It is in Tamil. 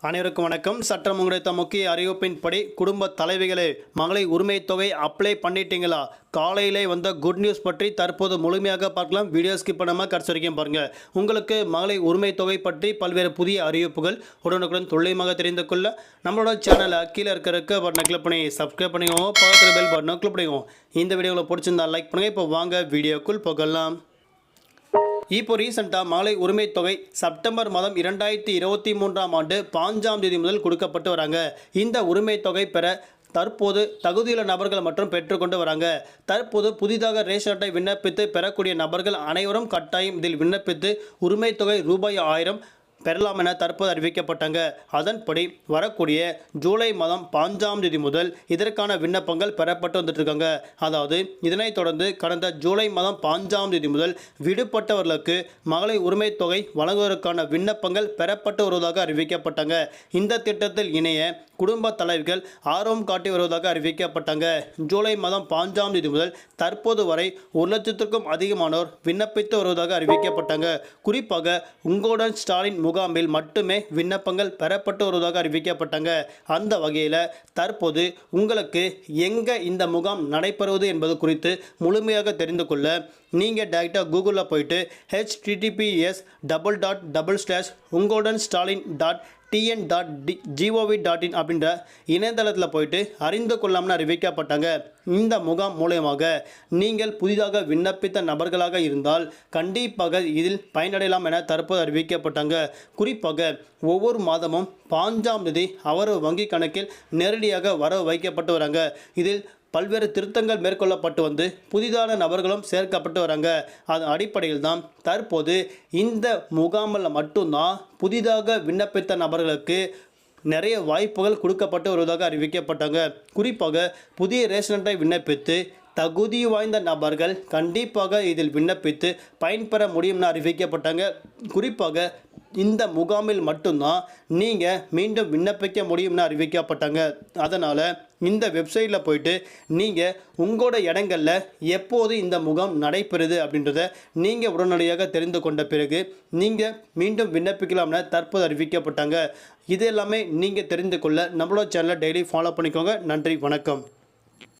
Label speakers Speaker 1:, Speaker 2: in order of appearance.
Speaker 1: அனைவருக்கும் வணக்கம். சட்டம் கிடைத்த முக்கிய அறிவிப்பின்படி குடும்ப தலைவிகளே, மகளிர் உரிமை தொகை அப்ளை பண்ணிட்டீங்களா? காலையிலே வந்த குட் நியூஸ் பற்றி தற்போது முழுமையாக பார்க்கலாம். வீடியோ ஸ்கிப் பண்ணாமல் கடைசி வரைக்கும் பாருங்கள். உங்களுக்கு மகளிர் உரிமை தொகை பற்றி பல்வேறு புதிய அறிவிப்புகள் உடனுக்குடன் துல்லியமாக தெரிந்து கொள்ள நம்மளோட சேனலை கீழே இருக்கிற பட்டனை கிளிக் பண்ணி சப்ஸ்கிரைப் பண்ணிக்கோங்க. பக்கத்தில் பெல் பட்டனை கிளிக் பண்ணிக்கோங்க. இந்த வீடியோவில் பிடிச்சிருந்தா லைக் பண்ணுங்கள். இப்போ வாங்க வீடியோக்குள் போகலாம். இப்போ ரீசெண்டாக மகளிர் உரிமை தொகை செப்டம்பர் மாதம் 2023ஆம் ஆண்டு 5ஆம் தேதி முதல் கொடுக்கப்பட்டு வராங்க. இந்த உரிமை தொகை பெற தற்போது தகுதியுள்ள நபர்கள் மற்றும் பெற்றுக்கொண்டு வராங்க. தற்போது புதிதாக ரேஷன் அட்டை விண்ணப்பித்து பெறக்கூடிய நபர்கள் அனைவரும் கட்டாயம் இதில் விண்ணப்பித்து உரிமை தொகை ரூபாய் 1000 பெறலாம் என தற்போது அறிவிக்கப்பட்டாங்க. அதன்படி வரக்கூடிய ஜூலை மாதம் 5ஆம் தேதி முதல் இதற்கான விண்ணப்பங்கள் பெறப்பட்டு வந்துட்டு இருக்காங்க. அதாவது இதனைத் தொடர்ந்து கடந்த ஜூலை மாதம் 5ஆம் தேதி முதல் விடுபட்டவர்களுக்கு மகளிர் உரிமை தொகை வழங்குவதற்கான விண்ணப்பங்கள் பெறப்பட்டு வருவதாக அறிவிக்கப்பட்டாங்க. இந்த திட்டத்தில் இணைய குடும்ப தலைவர்கள் ஆர்வம் காட்டி வருவதாக அறிவிக்கப்பட்டாங்க. ஜூலை மாதம் 5ஆம் தேதி முதல் தற்போது வரை 1,00,000க்கும் அதிகமானோர் விண்ணப்பித்து வருவதாக அறிவிக்கப்பட்டாங்க. குறிப்பாக உங்களுடன் ஸ்டாலின் முகாமில் மட்டுமே விண்ணப்பங்கள் பெறப்பட்டு வருவதாக அறிவிக்கப்பட்டாங்க. அந்த வகையில் தற்போது உங்களுக்கு எங்கே இந்த முகாம் நடைபெறுவது என்பது குறித்து முழுமையாக தெரிந்து கொள்ள நீங்கள் டைரெக்டாக கூகுளில் போயிட்டு https://ungoldenstalin.tn.gov.in அப்படின்ற இணையதளத்தில் போயிட்டு அறிந்து கொள்ளாமல் அறிவிக்கப்பட்டாங்க. இந்த முகாம் மூலமாக நீங்கள் புதிதாக விண்ணப்பித்த நபர்களாக இருந்தால் கண்டிப்பாக இதில் பயனடையலாம் என தற்போது அறிவிக்கப்பட்டாங்க. குறிப்பாக ஒவ்வொரு மாதமும் 5ஆம் தேதி அவரது வங்கி கணக்கில் நேரடியாக வரவு வைக்கப்பட்டு வராங்க. இதில் பல்வேறு திருத்தங்கள் மேற்கொள்ளப்பட்டு வந்து புதிதான நபர்களும் சேர்க்கப்பட்டு வராங்க. அதன் அடிப்படையில் தான் தற்போது இந்த முகாமில் மட்டும்தான் புதிதாக விண்ணப்பித்த நபர்களுக்கு நிறைய வாய்ப்புகள் கொடுக்கப்பட்டு வருவதாக அறிவிக்கப்பட்டாங்க. குறிப்பாக புதிய ரேஷன் அட்டை விண்ணப்பித்து தகுதி வாய்ந்த நபர்கள் கண்டிப்பாக இதில் விண்ணப்பித்து பயன்பெற முடியும்னு அறிவிக்கப்பட்டாங்க. குறிப்பாக இந்த முகாமில் மட்டும்தான் நீங்கள் மீண்டும் விண்ணப்பிக்க முடியும்னு அறிவிக்கப்பட்டாங்க. அதனால் இந்த வெப்சைட்டில் போயிட்டு நீங்கள் உங்களோட இடங்களில் எப்போது இந்த முகாம் நடைபெறுது அப்படின்றத நீங்கள் உடனடியாக தெரிந்து கொண்ட பிறகு நீங்கள் மீண்டும் விண்ணப்பிக்கலாம்னு தற்போது அறிவிக்கப்பட்டாங்க. இது எல்லாமே நீங்கள் தெரிந்து கொள்ள நம்மளோட சேனலை டெய்லி ஃபாலோ பண்ணிக்கோங்க. நன்றி, வணக்கம்.